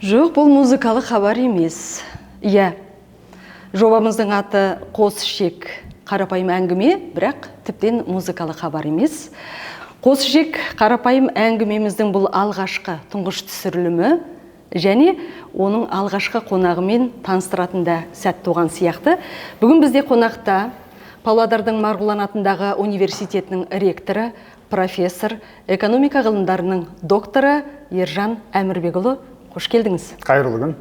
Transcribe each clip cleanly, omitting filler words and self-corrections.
Жоқ, бұл музыкалы хабар емес. Иә, жобамыздың аты Қос ішек, қарапайым әңгіме, бірақ тіптен музыкалы хабар емес. Қос ішек қарапайым әңгімеміздің бұл алғашқы тұңғыш түсірілімі және оның алғашқы қонағымен таныстыратында сәт туған сияқты. Бүгін бізде қонақта Павлодардың Марғұлан атындағы университетінің ректоры, профессор, экономика ғылымдарының докторы Ержан Әмірбекұлы. Қош келдіңіз. Қайырлы күн.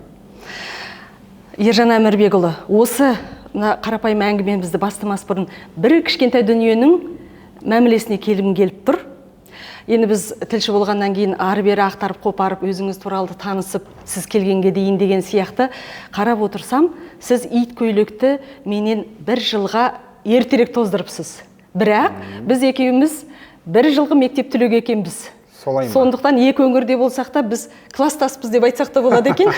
Ержан Әмірбекұлы, осы қарапайым әңгімемізді бастамас бұрын бір кішкентай дүниенің мәмілесіне келіп тұр. Енді біз тілші болғаннан кейін ары-бері ақтарып қопарып, өзіңіз туралы танысып, сіз келгенге дейін деген сияқты қарап отырсам, сіз ит көйлекті менен бір жылға ертерек тоздырыпсыз. Бірақ біз екеуміз бір жылғы мектеп түлегі екенбіз. Сондықтан екі өңірде болсақ та біз класстаспыз деп айтсақ та болады екен.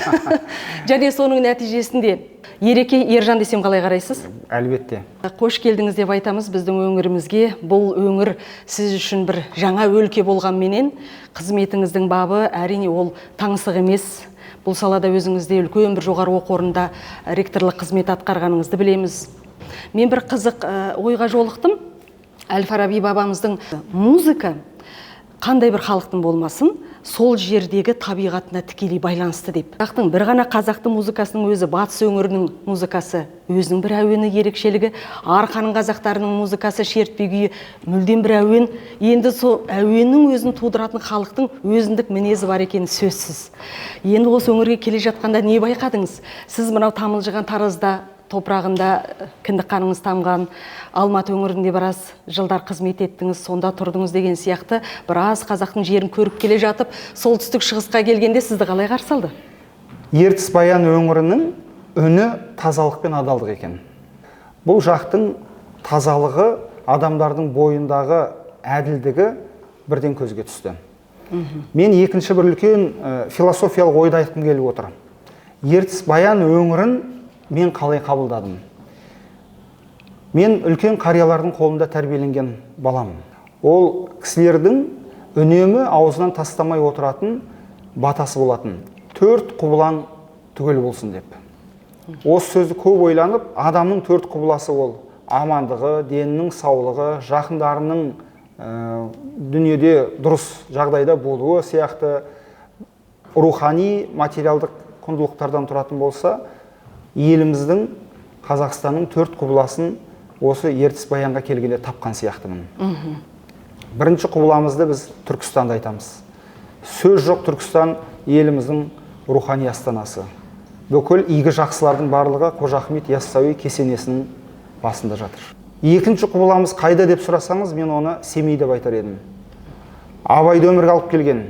Және соның нәтижесінде Ереке, Ержан десем қалай қарайсыз? Әлбетте. Қош келдіңіз деп айтамыз біздің өңірімізге. Бұл өңір сіз үшін бір жаңа өлке болғанменен қызметіңіздің бабы әрине ол таңсық емес. Бұл салада өзіңізде үлкен бір жоғары оқу орнында ректорлық қызмет атқарғаныңызды білеміз. Мен бір қызық ойға жолықтым. Әл-Фараби бабамыздың музыка қандай бір халықтың болмасын, сол жердегі табиғатына тікелей байланысты деп. Бір ғана қазақтың музыкасының өзі, батыс өңірінің музыкасы өзінің бір әуені ерекшелігі, арқаның қазақтарының музыкасы шертпе күйі мүлдем бір әуен. Енді сол әуеннің өзін тудыратын халықтың өзіндік мінезі бар екені сөзсіз. Енді осы өңірге келе жатқанда не байқадыңыз? Сіз мынау тамылжыған Таразда топырағында кіндік қаныңыз тамған, Алматы өңірінде біраз жылдар қызмет еттіңіз, сонда тұрдыңыз деген сияқты біраз қазақтың жерін көріп келе жатып, солтүстік шығысқа келгенде сізді қалай қарсы алды? Ертіс Баян өңірінің үні тазалық пен адалдық екен. Бұл жақтың тазалығы, адамдардың бойындағы әділдігі бірден көзге түсті. Мен екінші бір үлкен философиялық ойды айтқым келіп отыр. Ертіс Баян өңірін мен қалай қабылдадым? Мен үлкен қариялардың қолында тәрбиеленген баламын. Ол кісілердің үнемі аузынан тастамай отыратын батасы болатын. 4 құбылаң түгел болсын деп. Осы сөзді көп ойланып, адамның 4 құбыласы ол амандығы, денінің саулығы, жақындарының дүниеде дұрыс жағдайда болуы сияқты рухани, материалдық құндылықтардан тұратын болса, еліміздің, Қазақстанның 4 құбыласын осы Ертіс Баянға келгенде тапқан сияқтымын. Бірінші құбыламызды біз Түркістанды айтамыз. Сөз жоқ, Түркістан еліміздің рухани астанасы. Бүкіл игі жақсылардың барлығы Қожа Ахмет Яссауи кесенесінің басында жатыр. Екінші құбыламыз қайда деп сұрасаңыз, мен оны Семей деп айтар едім. Абайды өмірге алып келген,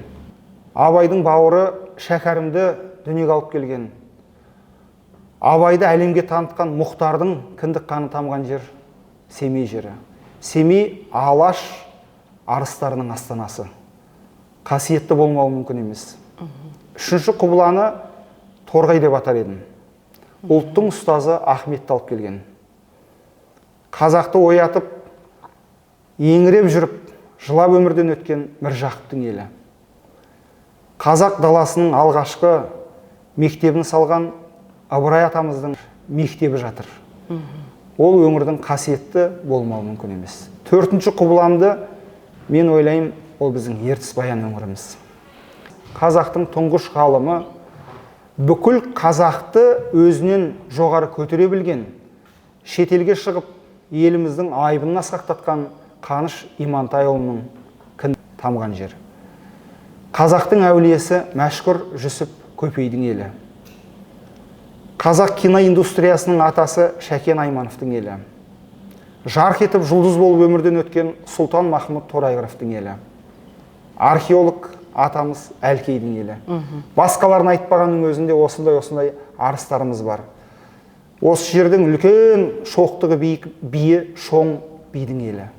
Абайдың бауыры Шәкәрімді дүниеге алып келген, Абайды әлемге танытқан Мұхтардың кіндік қаны тамған жер Семей жері. Семей Алаш арыстарының астанасы. Қасиетті болмауы мүмкін емес. Үшінші құбыланы Торғай деп атар едім. Ұлттың ұстазы Ахметті алып келген. Қазақты оятып, еңіреп жүріп, жылап өмірден өткен Міржақыптың елі. Қазақ даласының алғашқы мектебін салған Ыбырай атамыздың мектебі жатыр. Ол өңірдің қасиетті болмауы мүмкін емес. Төртінші құбыламды мен ойлаймын, ол біздің Ертіс Баян өңіріміз. Қазақтың тұңғыш ғалымы бүкіл қазақты өзінен жоғары көтере білген, шетелге шығып еліміздің айбынын асқақтатқан Қаныш Имантайұлының кіндігі тамған жер. Қазақтың әулиесі Мәшһүр Жүсіп Көпейдің елі. Қазақ киноиндустриясының атасы Шәкен Аймановтың елі. Жарқ етіп жұлдыз болып өмірден өткен Сұлтан Махмұд Торайғыровтың елі. Археолог атамыз Әлкейдің елі. Басқаларын айтпағанның өзінде осындай арыстарымыз бар. Осы жердің үлкен шоқтығы биі Шоң бидің елі.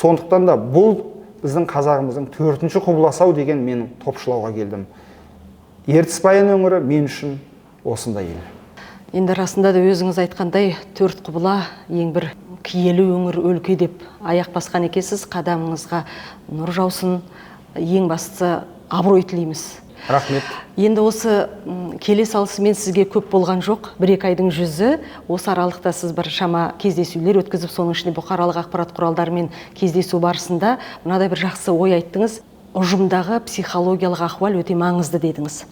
Сондықтан да бұл біздің қазағымыздың 4-ші құбыласау деген мен топшылауға келдім. Ертіс Баян өңірі мен үшін осындай ел. Енді расында да өзіңіз айтқандай 4 құбыла ең бір киелі өңір өлке деп аяқ басқан екенсіз. Қадамыңызға нұр жаусын, ең бастысы абырой тілейміз. Рахмет. Енді осы келе салысымен сізге көп болған жоқ, 1-2 айдың жүзі. Осы аралықта сіз бір шама кездесулер өткізіп, соның ішінде бұқаралық ақпарат құралдарымен кездесу барысында мынадай бір жақсы ой айттыңыз. Ұжымдағы психологиялық ахуал өте маңызды дедіңіз.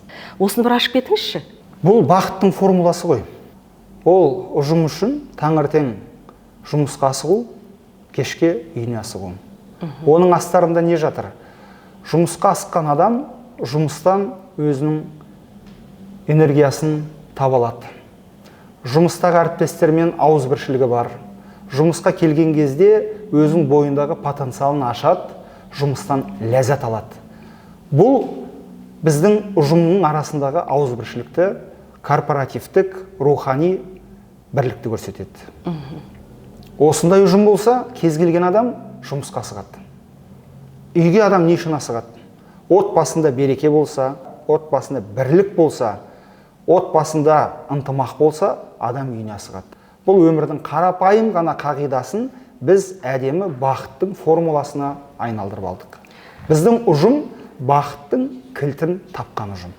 Осыны бір ашып кетіңізші. Бұл бақыттың формуласы ғой. Ол ұжым үшін таңертең жұмысқа асығу, кешке үйіне асығу. Оның астарында не жатыр? Жұмысқа асыққан адам жұмыстан өзінің энергиясын таба алады. Жұмыстағы әріптестермен ауызбіршілігі бар. Жұмысқа келген кезде өзінің бойындағы потенциалын ашады, жұмыстан ләззат алады. Бұл біздің ұжымның арасындағы ауызбіршілікті, корпоративтік, рухани бірлікті көрсетеді. Осындай ұжым болса, кез келген адам жұмысқа асығады. Үйге адам не үшін асығады? Отбасында береке болса, отбасында бірлік болса, отбасында ынтымақ болса, адам үйіне асығады. Бұл өмірдің қарапайым ғана қағидасын біз әдемі бақыттың формуласына айналдырып алдық. Біздің ұжым бақыттың кілтін тапқан ұжым.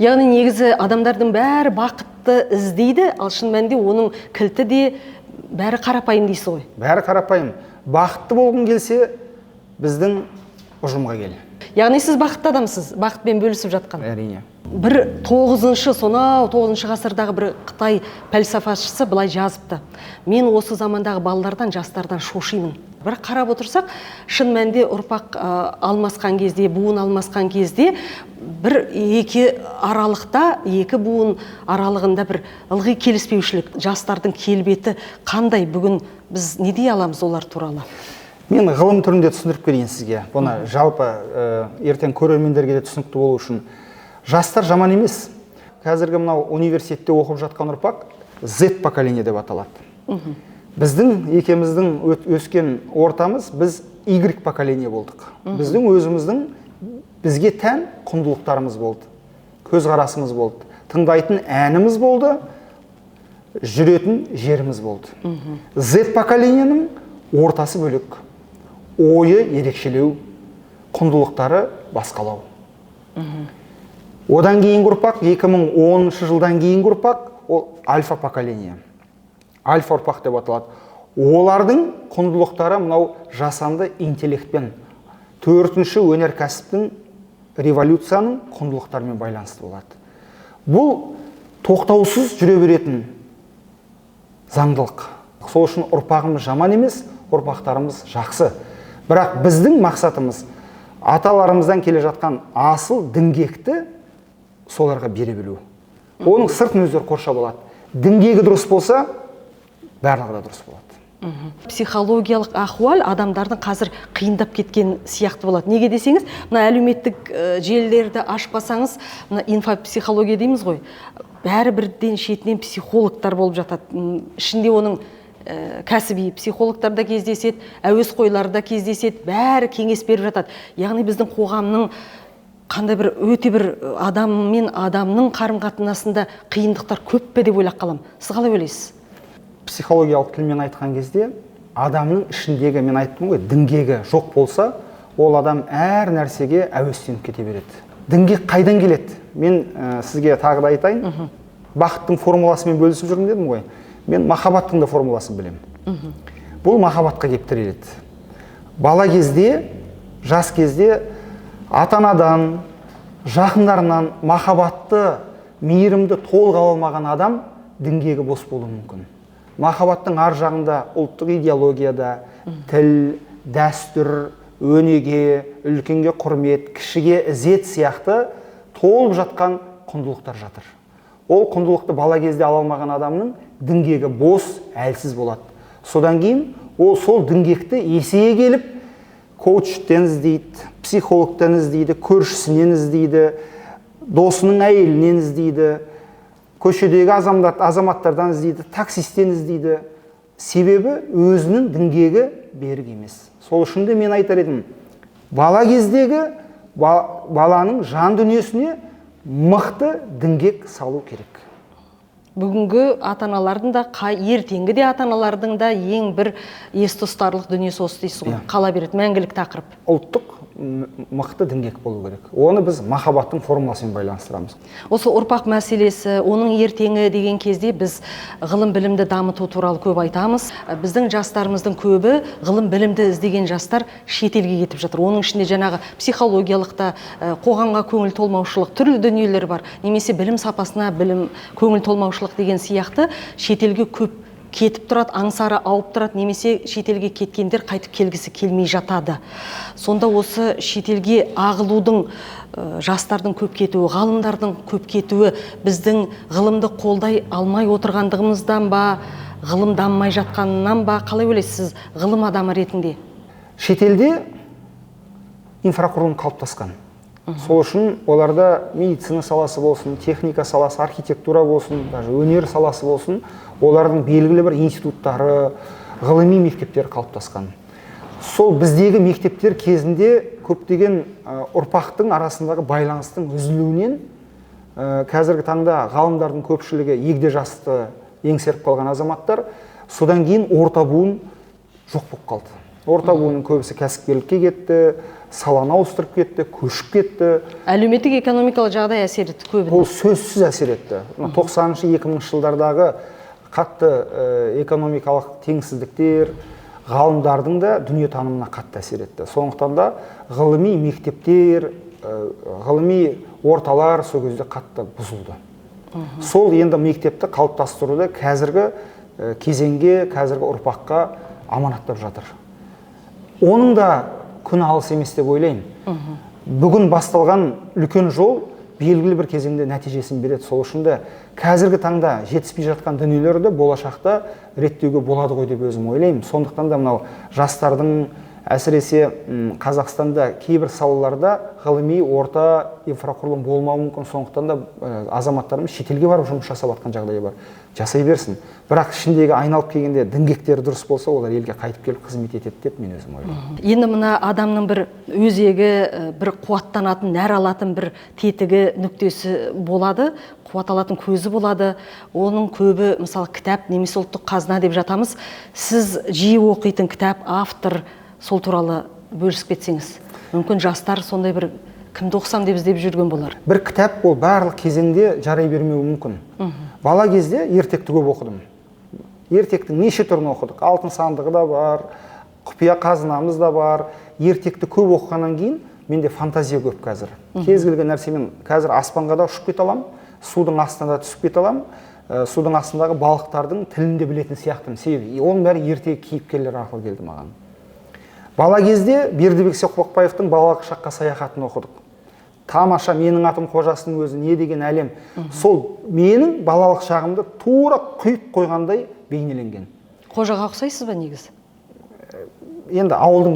Яғни негізі адамдардың бәрі бақытты іздейді, ал шын мәнінде оның кілті де бәрі қарапайым дейсіз ғой. Бәрі қарапайым. Бақытты болғың келсе, біздің ұжымға кел. Яғни сіз бақытты адамсыз, бақытпен бөлісіп жатқан. Әрине. Бір 9 ғасырдағы бір Қытай пәлсафашысы былай жазыпты. Мен осы замандағы балалардан, жастардан шошимын. Бір қарап отырсақ, шын мәнде ұрпақ алмасқан кезде, буын алмасқан кезде, бір екі буын аралығында бір ылғи келіспеушілік, жастардың келбеті қандай, бүгін біз не дей аламыз олар туралы? Мен ғылым түрінде түсіндіріп берейін сізге. Бұны жалпы ертең көрермендерге де түсінікті болу үшін. Жастар жаман емес. Қазіргі мынау университетте оқып жатқан ұрпақ Z поколение деп аталады. Біздің екеміздің өскен ортамыз, біз Y поколение болдық. Біздің өзіміздің бізге тән құндылықтарымыз болды. Көзқарасымыз болды. Тыңдайтын әніміз болды, жүретін жеріміз болды. Z поколениенің ортасы бөлек. Ойы ерекшелеу, құндылықтары басқалау. Одан кейін ұрпақ, 2010 жылдан кейін ұрпақ, ол альфа поколение. Альфа ұрпақ деп аталады. Олардың құндылықтары мынау жасанды интеллектпен, 4-ші өнеркәсіптің, революцияның құндылықтарымен байланысты болады. Бұл тоқтаусыз жүре беретін заңдылық. Сол үшін ұрпағымыз жаман емес, ұрпақтарымыз жақсы. Бірақ біздің мақсатымыз аталарымыздан келе жатқан асыл діңгекті соларға бере білу. Оның сыртын өздері қоршап алады. Діңгегі дұрыс болса, барлығы да дұрыс болады. Психологиялық ахуал адамдардың қазір қиындап кеткен сияқты болады. Неге десеңіз, мына әлеуметтік желілерді ашып қалсаңыз, мына инфопсихология дейміз ғой. Бәрі бірден шетінен психологтар болып жатады. Ішінде оның кәсіби психологтар да кездеседі, әуесқойлар да кездеседі, бәрі кеңес беріп жатады. Яғни біздің қоғамның қандай бір өте бір адам мен адамның қарым-қатынасында қиындықтар көп пе деп ойлап қалам. Сіз қалай ойлайсыз? Психологиялық тілмен айтқан кезде, адамның ішіндегі, мен айттым ғой, діңгегі жоқ болса, ол адам әр нәрсеге әуестеніп кете береді. Діңгек қайдан келеді? Мен сізге тағы да айтайын. Бақыттың формуласымен бөлісіп жүрмін дедім ғой. Мен махаббаттың да формуласын білемін. Бұл махаббатқа кеп тіреледі. Бала кезде, жас кезде ата-анадан, жақындарынан махаббатты, мейірімді толық ала алмаған адам діңгегі бос болуы мүмкін. Махаббаттың ар жағында ұлттық идеологияда тіл, дәстүр, өнеге, үлкенге құрмет, кішіге ізет сияқты толып жатқан құндылықтар жатыр. Ол құндылықты бала кезде ала алмаған адамның діңгегі бос, әлсіз болады. Содан кейін ол сол діңгекті есейе келіп, коучтен іздейді, психологтан іздейді, көршісінен іздейді, досының әйелінен іздейді, көшедегі азаматтардан іздейді, таксистен іздейді. Себебі өзінің діңгегі берік емес. Сол үшін де мен айтар едім, бала кездегі баланың жан дүниесіне мықты діңгек салу керек. Бүгінгі ата-аналардың да, ертеңгі де ата-аналардың да ең бір есті ұстарлық дүниесі осы дейсіз ғой. Қала береді, мәңгілік тақырып. Ұлттық мықты діңгек болу керек. Оны біз махаббаттың формуласымен байланыстырамыз. Осы ұрпақ мәселесі, оның ертеңі деген кезде біз ғылым білімді дамыту туралы көп айтамыз. Біздің жастарымыздың көбі ғылым білімді іздеген жастар шетелге кетіп жатыр. Оның ішінде жаңағы психологиялықта, қоғамға көңіл толмаушылық, түрлі дүниелер бар. Немесе білім сапасына көңіл толмаушылық деген сияқты шетелге көп кетіп тұрады, аңсары ауып тұрады, немесе шетелге кеткендер қайтып келгісі келмей жатады. Сонда осы шетелге ағылудың, жастардың көп кетуі, ғалымдардың көп кетуі біздің ғылымды қолдай алмай отырғандығымыздан ба, ғылым дамымай жатқанынан ба, қалай ойлайсыз ғылым адамы ретінде? Шетелде инфрақұрылым қалыптасқан. Сол үшін оларда медицина саласы болсын, техника саласы, архитектура болсын, даже өнер саласы болсын, олардың белгілі бір институттары, ғылыми мектептер қалыптасқан. Сол біздегі мектептер кезінде көптеген ұрпақтың арасындағы байланыстың үзілуінен қазіргі таңда ғалымдардың көпшілігі егде жасты еңсеріп қалған азаматтар, содан кейін орта буын жоқ болып қалды. Орта буынның көбісі кәсіпкерлікке кетті, саланы ауыстырып кетті, көшіп кетті. Әлеуметтік экономикалық жағдай әсер етті көбіне. Ол сөзсіз әсер етті. 90-2000 жылдардағы қатты экономикалық теңсіздіктер ғалымдардың да дүниетанымына қатты әсер етті. Сондықтан да ғылыми мектептер, ғылыми орталар сол кезде қатты бұзылды. Сол енді мектепті қалыптастыруды қазіргі кезеңге, қазіргі ұрпаққа аманаттап жатыр. Оның да күн алыс емес деп ойлаймын. Бүгін басталған үлкен жол белгілі бір кезеңде нәтижесін береді. Сол үшін де қазіргі таңда жетіспей жатқан дүниелерді болашақта реттеуге болады ғой деп өзім ойлаймын. Сондықтан да мынау жастардың әсіресе Қазақстанда кейбір салаларда ғылыми орта инфрақұрылым болмауы мүмкін. Сондықтан да азаматтарымыз шетелге барып жұмыс жасап жатқан жағдайы бар. Жасай берсін. Бірақ ішіндегі айналып келгенде діңгектері дұрыс болса, олар елге қайтып келіп қызмет етеді деп мен өзім ойлаймын. Енді мына адамның бір өзегі, бір қуаттанатын, нәр алатын бір тетігі, нүктесі болады, қуат алатын көзі болады. Оның көбі, мысалы, кітап, немесе ұлттық қазына деп жатамыз. Сіз жиі оқитын кітап, автор, сол туралы бөлісіп кетсеңіз. Мүмкін жастар сондай бір кімді оқысам деп іздеп жүрген болар. Бір кітап ол барлық кезеңде жарай бермеуі мүмкін. Бала кезде ертекті көп оқыдым. Ертектің неше түрін оқыдық. Алтын сандығы да бар, құпия қазынамыз да бар. Ертекті көп оқығаннан кейін менде фантазия көп қазір. Кез келген нәрсемен қазір аспанға да ұшып кете аламын, судың астына да түсіп кете аламын. Судың астындағы балықтардың тілін де білетін сияқтымын. Себебі оның бәрі ертегі кейіпкерлер арқылы келді маған. Бала кезде Бердібек Соқпақбаевтың балалық шаққа саяхатын оқыдық. Тамаша, менің атым қожасының өзі, не деген әлем. Сол менің балалық шағымды тура құйып қойғандай бейнеленген. Қожаға ұқсайсыз ба негізі? Енді ауылдың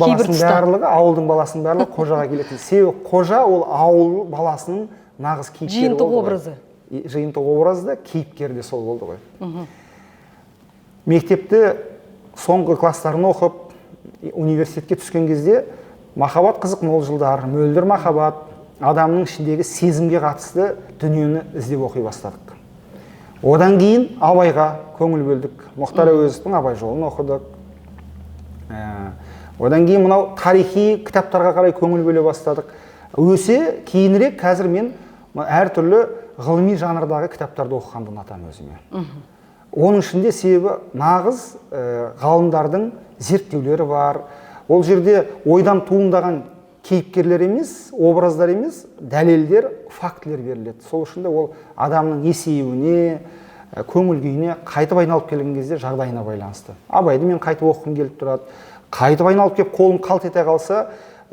баласының барлығы қожаға келетін. Себебі қожа ол ауыл баласының нағыз кейіпкері болды. Жиынтық образы. Жиынтық образы да, кейіпкері де сол болды ғой. Мектепте соңғы класстарын оқып, университетке түскен кезде махаббат қызық мол жылдар, мөлдір махаббат, адамның ішіндегі сезімге қатысты дүниені іздеп оқи бастадық. Одан кейін Абайға көңіл бөлдік. Мұхтар Әуезовтің Абай жолын оқыдық. Одан кейін мынау тарихи кітаптарға қарай көңіл бөле бастадық. Өсе кейінірек қазір мен әртүрлі ғылыми жанрдағы кітаптарды оқығанды ұнатамын өзіме. Оның ішінде себебі нағыз ғалымдардың зерттеулері бар. Ол жерде ойдан туындаған кейіпкерлер емес, образдар емес, дәлелдер, фактілер беріледі. Сол үшін де ол адамның есеюіне, көңіл күйіне қайтып айналып келген кезде жағдайына байланысты. Абайды мен қайтып оқығым келіп тұрады. Қайтып айналып келіп қолым қалт ете қалса,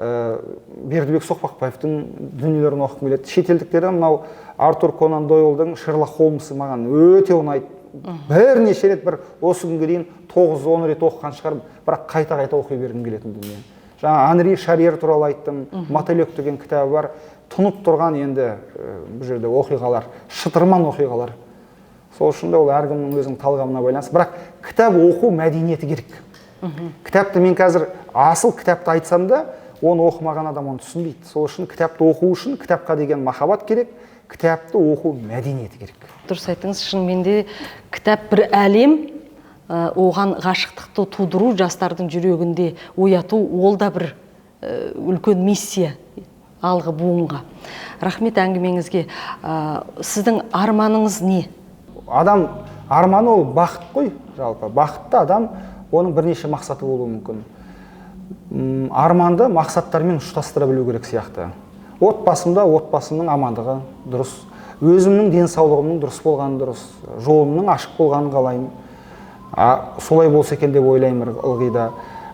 Бердібек Соқпақбаевтың дүниелерін оқығым келеді. Шетелдіктері мынау Артур Конан Дойлдың Шерлок Холмсы маған өте ұнайды. Бірнеше рет, бір осы күнге дейін 9-10 рет оқыған шығар, бірақ қайта-қайта оқи бергім келетін дүние. Жаңа Анри Шарьер туралы айттым, Мотылек деген кітабы бар. Тұнып тұрған енді бұл жерде оқиғалар, шытырман оқиғалар. Сол үшін де ол әркімнің өзінің талғамына байланысты. Бірақ кітап оқу мәдениеті керек. Кітапты мен қазір асыл кітапты айтсам да, оны оқымаған адам оны түсінбейді. Сол үшін кітапты оқу үшін кітапқа деген махаббат керек, кітапты оқу мәдениеті керек. Дұрыс айттыңыз, шынымен де кітап бір әлем, оған ғашықтықты тудыру, жастардың жүрегінде ояту, ол да бір үлкен миссия алғы буынға. Рахмет әңгімеңізге. Сіздің арманыңыз не? Адам арманы ол бақыт қой, жалпы. Бақытты адам, оның бірнеше мақсаты болуы мүмкін. Арманды мақсаттармен ұштастыра білу керек сияқты. Отбасымның амандығы дұрыс, өзімнің денсаулығымның дұрыс болғаны дұрыс, жолымның ашық болғанын қалаймын. Солай болса екен деп ойлаймын ылғи да.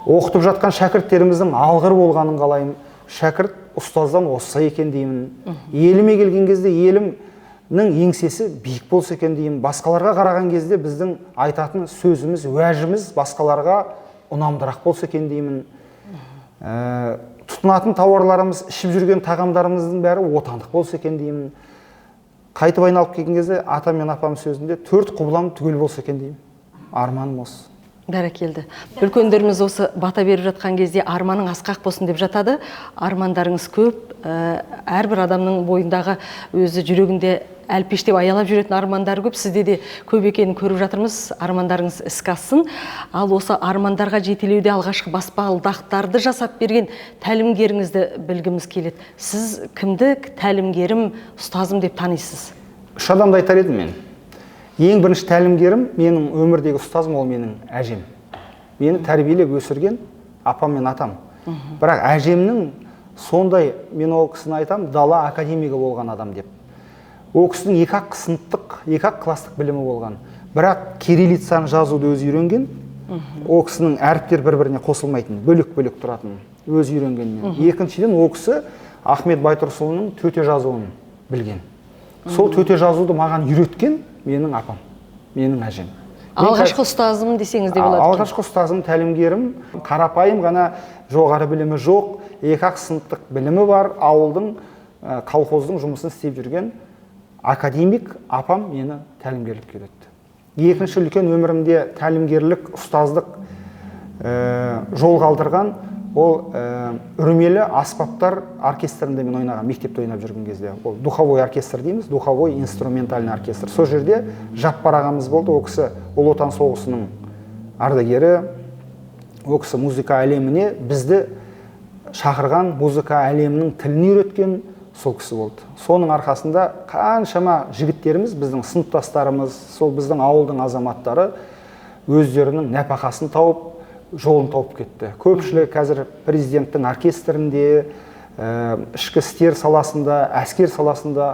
Оқытып жатқан шәкірттеріміздің алғыр болғанын қалаймын. Шәкірт ұстаздан осса екен деймін. Еліме келген кезде елімнің еңсесі биік болса екен деймін. Басқаларға қараған кезде біздің айтатын сөзіміз, уәжіміз басқаларға ұнамдырақ болса екен деймін. Тұтынатын тауарларымыз, ішіп жүрген тағамдарымыздың бәрі отандық болса екен деймін. Қайтып айналып келген кезде атам мен апам сөзінде 4 құбылам түгел болса екен деймін. Арманым осы. Бәрекелді. Үлкендеріміз осы бата беріп жатқан кезде арманың асқақ болсын деп жатады. Армандарыңыз көп. Әрбір адамның бойындағы өзі жүрегінде әлпештеп аялап жүретін армандары көп. Сізде де көп екенін көріп жатырмыз. Армандарыңыз іске ассын. Ал осы армандарға жетелеуде алғашқы баспалдақтарды жасап берген тәлімгеріңізді білгіміз келеді. Сіз кімді тәлімгерім, ұстазым деп танисыз? 3 адамды айтар едім мен. Ең бірінші тәлімгерім, менің өмірдегі ұстазым, ол менің әжем. Мені тәрбиелеп өсірген апам мен атам. Бірақ әжемнің сондай, мен ол кісіні айтам, дала академигі болған адам деп. Ол кісінің 2-ақ сыныптық, 2-ақ класстық білімі болған. Бірақ кириллицаны жазуды өзі үйренген. Ол кісінің әріптер бір-біріне қосылмайтын, бөлек-бөлек тұратын, өзі үйренгеннен. Екіншіден, ол кісі Ахмет Байтұрсұлының төте жазуын білген. Сол төте жазуды маған үйреткен менің апам, менің әжем. Алғашқы ұстазым десеңіз де болады. Алғашқы ұстазым, тәлімгерім, қарапайым ғана жоғары білімі жоқ, 2-ақ сыныптық білімі бар, ауылдың, колхоздың жұмысын істеп жүрген академик апам мені тәлімгерлік үйретті. Екінші үлкен өмірімде тәлімгерлік, ұстаздық жол қалдырған ол үрмелі аспаптар оркестрінде мен ойнаған, мектепте ойнап жүрген кезде. Ол духовой оркестр дейміз, духовой инструментальный оркестр. Сол жерде Жаппар ағамыз болды, ол кісі Ұлы Отан соғысының ардагері. Ол кісі музыка әлеміне бізді шақырған, музыка әлемінің тілін үйреткен сол кісі болды. Соның арқасында қаншама жігіттеріміз, біздің сыныптастарымыз, сол біздің ауылдың азаматтары өздерінің нәпақасын тауып, жолын тауып кетті. Көпшілігі қазір президенттің оркестрінде, ішкі істер саласында, әскер саласында,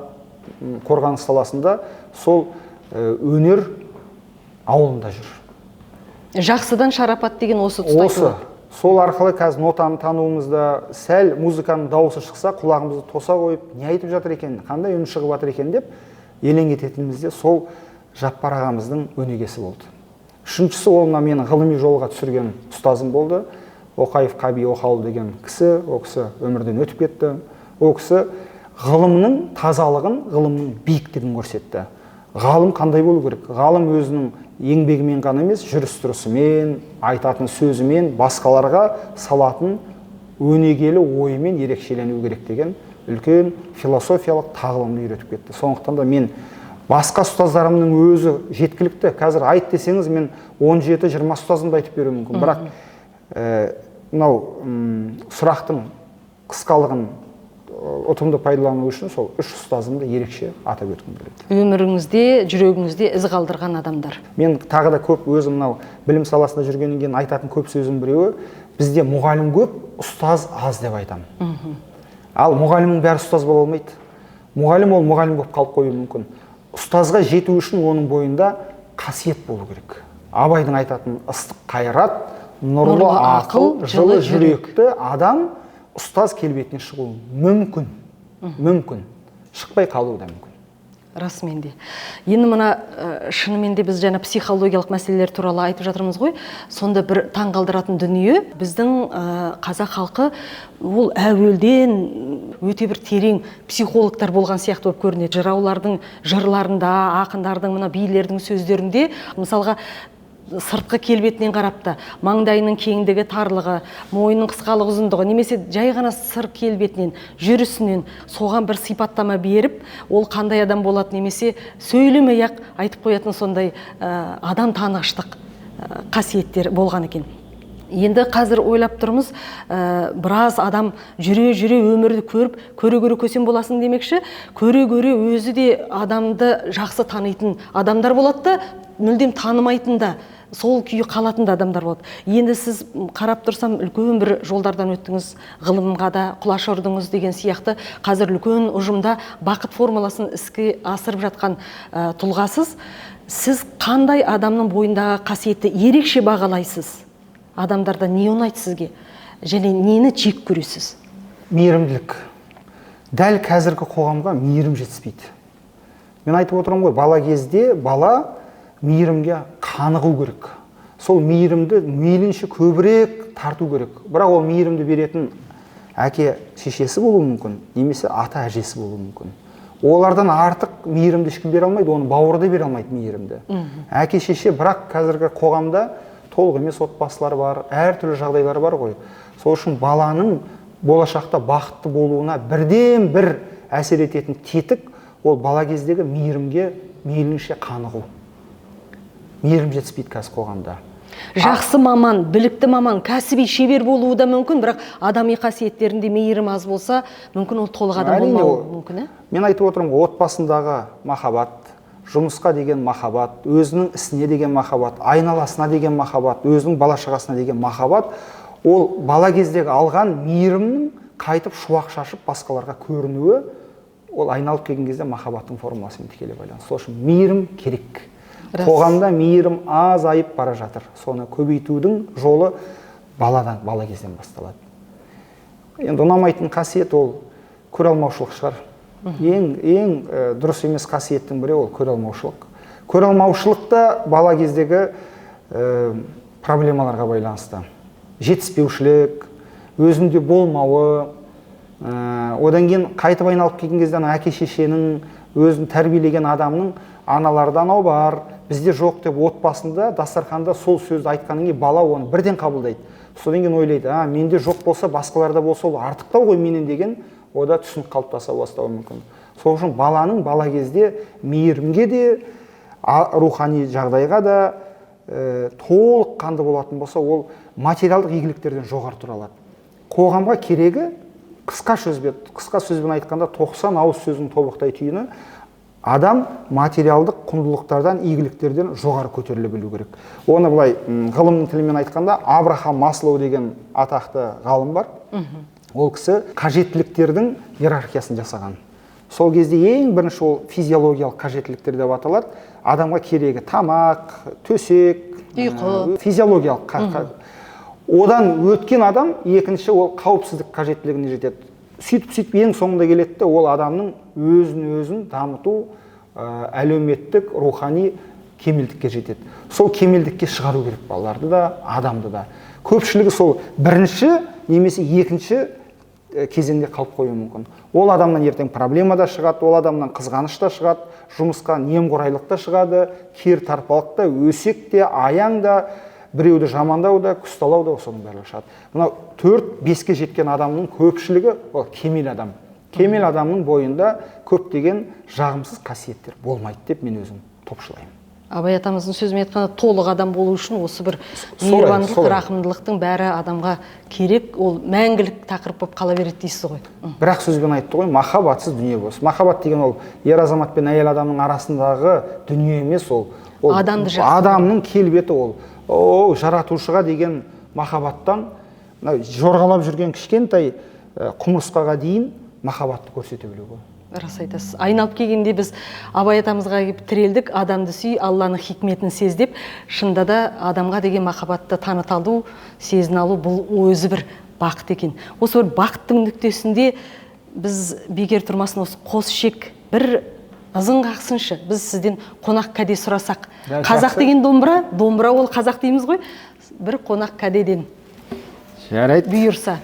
қорғаныс саласында сол өнер ауылында жүр. Жақсыдан шарапат деген осы тұста айтылады. Сол арқылы қазір нотаны тануымызда сәл музыканың дауысы шықса, құлағымызды тоса қойып, не айтып жатыр екен, қандай үн шығып жатыр екен деп елең ететінімізде сол Жаппар ағамыздың өнегесі болды. Үшіншісі, ол мені ғылыми жолға түсірген ұстазым болды. Оқаев Қаби Оқалы деген кісі, ол кісі өмірден өтіп кетті. Ол кісі ғылымның тазалығын, ғылымның биіктігін көрсетті. Ғалым қандай болу керек? Ғалым өзінің еңбегімен ғана емес, жүріс-тұрысымен, айтатын сөзімен, басқаларға салатын өнегелі ойымен ерекшелену керек деген үлкен философиялық тағылымды үйретіп кетті. Сондықтан да мен басқа ұстаздарымның өзі жеткілікті. Қазір айт десеңіз, мен 17-20 ұстазымды айтып беруім мүмкін. Бірақ мынау сұрақтың қысқалығын ұтымды пайдалану үшін сол 3 ұстазымды ерекше атап өткім келеді. Өміріңізде, жүрегіңізде із қалдырған адамдар. Мен тағы да көп өзім мынау білім саласында жүргеннен кейін айтатын көп сөзім біреуі, бізде мұғалім көп, ұстаз аз деп айтамын. Ал мұғалімнің бәрі ұстаз бола алмайды. Мұғалім ол мұғалім болып қалып қоюы мүмкін. Ұстазға жету үшін оның бойында қасиет болу керек. Абайдың айтатын ыстық қайрат, нұрлы ақыл, жылы жүректі адам ұстаз келбетіне шығу мүмкін. Мүмкін. Шықпай қалуы да мүмкін. Расымен де. Енді мына шынымен де біз жаңа психологиялық мәселелер туралы айтып жатырмыз ғой. Сонда бір таңғалдыратын дүние, біздің қазақ халқы ол әуелден өте бір терең психологтар болған сияқты болып көрінеді. Жыраулардың жырларында, ақындардың, мына билердің сөздерінде, мысалға сыртқы келбетінен қарапты, маңдайының кеңдігі, тарлығы, мойнының қысқалығы, ұзындығы, немесе жай ғана сыр келбетінен, жүрісінен соған бір сипаттама беріп, ол қандай адам болады, немесе сөйлемей-ақ айтып қоятын сондай адам танығыштық қасиеттер болған екен. Енді қазір ойлап тұрмыз, біраз адам жүре өмірді көріп, көре көсем боласың демекші, көре өзі де адамды жақсы танитын адамдар болады да, мүлдем танымайтын да, сол күйі қалатын да адамдар болады. Енді сіз қарап тұрсам, үлкен бір жолдардан өттіңіз, ғылымға да құлаш ұрдыңыз деген сияқты, қазір үлкен ұжымда бақыт формуласын іске асырып жатқан тұлғасыз. Сіз қандай адамның бойындағы қасиетті ерекше бағалайсыз? Адамдарда не ұнайды сізге? Және нені жек көресіз? Мейірімділік. Дәл қазіргі қоғамға мейірім жетіспейді. Мен айтып отырмын ғой, бала кезде бала мейірімге қанығу керек. Сол мейірімді мейлінше көбірек тарту керек. Бірақ ол мейірімді беретін әке шешесі болуы мүмкін, немесе ата әжесі болуы мүмкін. Олардан артық мейірімді ешкім бере алмайды, оны бауыры да бере алмайды мейірімді. Әке шеше, бірақ қазіргі қоғамда толық емес отбасылар бар, әртүрлі жағдайлар бар ғой. Сол үшін баланың болашақта бақытты болуына бірден бір әсер ететін тетік ол бала кездегі мейірімге мейлінше қанығу. Мейірім жетіспейді қазір қоғамда. Жақсы маман, білікті маман, кәсіби шебер болуы да мүмкін, бірақ адами қасиеттерінде мейірім аз болса, мүмкін ол толық адам болмауы мүмкін. Мен айтып отырмын, отбасындағы махаббат, жұмысқа деген махаббат, өзінің ісіне деген махаббат, айналасына деген махаббат, өзінің бала-шағасына деген махаббат, ол бала кездегі алған мейірімнің қайтып шуақ шашып басқаларға көрінуі, ол айналып келген кезде махаббаттың формуласымен тікелей байланысты. Сол үшін мейірім керек. Қоғамда мейірім азайып бара жатыр. Соны көбейтудің жолы бала кезден басталады. Енді ұнамайтын қасиет ол көре алмаушылық шығар. Ең дұрыс емес қасиеттің бірі ол көре алмаушылық. Көре алмаушылық та бала кездегі проблемаларға байланысты. Жетіспеушілік, өзінде болмауы, одан кейін қайтып айналып келген кезде әке шешенің, өзін тәрбиелеген адамның аналарда анау бар, бізде жоқ деп отбасында, дастарханда сол сөзді айтқаннан кейін бала оны бірден қабылдайды. Содан кейін ойлайды, менде жоқ болса, басқаларда болса, ол артықтау ғой менен деген, ода түсінік қалыптаса бастауы мүмкін. Сол үшін баланың бала кезде мейірімге де, рухани жағдайға да толық қанды болатын болса, ол материалдық игіліктерден жоғары тұра алады. Қоғамға керегі қысқа сөзбен айтқанда 90 ауыз сөздің тобықтай түйіні адам материалдық құндылықтардан, игіліктерден жоғары көтеріле білу керек. Оны былай ғылымның тілімен айтқанда Абрахам Маслоу деген атақты ғалым бар. Ол кісі қажеттіліктердің иерархиясын жасаған. Сол кезде ең бірінші ол физиологиялық қажеттіліктер деп аталады. Адамға керегі тамақ, төсек, ұйқы, физиологиялық. Одан өткен адам екінші ол қауіпсіздік қажеттілігіне жетеді. Сөйтіп ең соңында келеді, ол адамның өзін дамыту, әлеуметтік, рухани кемелдікке жетеді. Сол кемелдікке шығару керек балаларды да, адамды да. Көпшілігі сол бірінші немесе екінші кезеңде қалып қоюы мүмкін. Ол адамнан ертең проблема да шығады, ол адамнан қызғаныш та шығады, жұмысқа немқұрайлық та шығады, кер тарпалық та, өсек те, аяң да, біреуді жамандау да, күсталау да осының барлығы шығады. Мынау 4-5-ке жеткен адамның көпшілігі ол кемел адам. Кемел адамның бойында көптеген жағымсыз қасиеттер болмайды деп мен өзім топшылаймын. Абай атамыздың сөзімен айтқанда, толық адам болу үшін осы бір мейірбандық, рахымдылықтың бәрі адамға керек, ол мәңгілік тақырып болып қала береді дейсіз ғой. Бірақ сөзбен айтты ғой, махаббатсыз дүние бос. Махаббат деген ол ер азамат пен әйел адамның арасындағы дүние емес, ол адамның келбеті, ол жаратушыға деген махаббаттан жорғалап жүрген кішкентай құмырсқаға дейін махаббатты көрсете білу ғой. Рас айтасыз. Айналып келгенде біз Абай атамызға келіп тірелдік, адамды сүй, Алланың хикметін сез деп, шынында да адамға деген махаббатты таныта алу, сезін алу, бұл өзі бір бақыт екен. Осы бір бақыттың нүктесінде біз бекер тұрмасын, осы қос шек бір ызың қақсыншы. Біз сізден қонақ кәде сұрасақ. Қазақ деген домбыра ол қазақ дейміз ғой. Бір қонақ кәдеден бұйырса.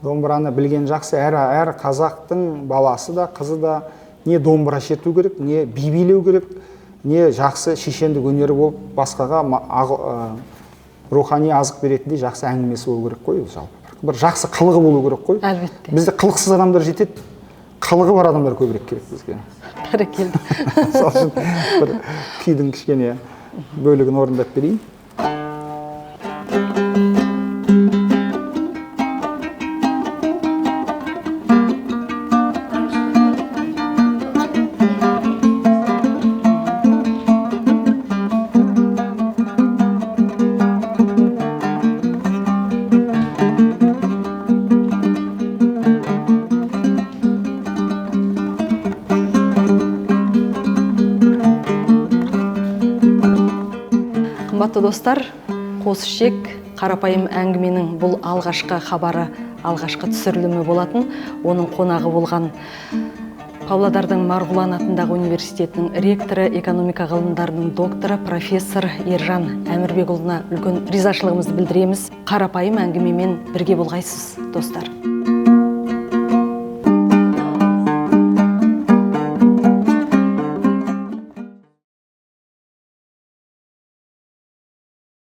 Домбыраны білген жақсы, әр қазақтың баласы да, қызы да не домбыра шерту керек, не би билеу керек, не жақсы шешендік өнері болып, басқаға рухани азық беретіндей жақсы әңгімесі болу керек қой, жалпы. Бір жақсы қылығы болу керек қой. Әлбетте. Бізде қылықсыз адамдар жетеді, қылығы бар адамдар көбірек керек бізге. Бәрекелді. Сол үшін бір күйдің кішкене бөлігін орындап берейін. Қымбатты достар, қос ішек қарапайым әңгіменің бұл алғашқы хабары, алғашқы түсірілімі болатын. Оның қонағы болған Павлодардың Марғұлан атындағы университетінің ректоры, экономика ғылымдарының докторы, профессор Ержан Әмірбекұлына үлкен ризашылығымызды білдіреміз. Қарапайым әңгімемен бірге болғайсыз, достар.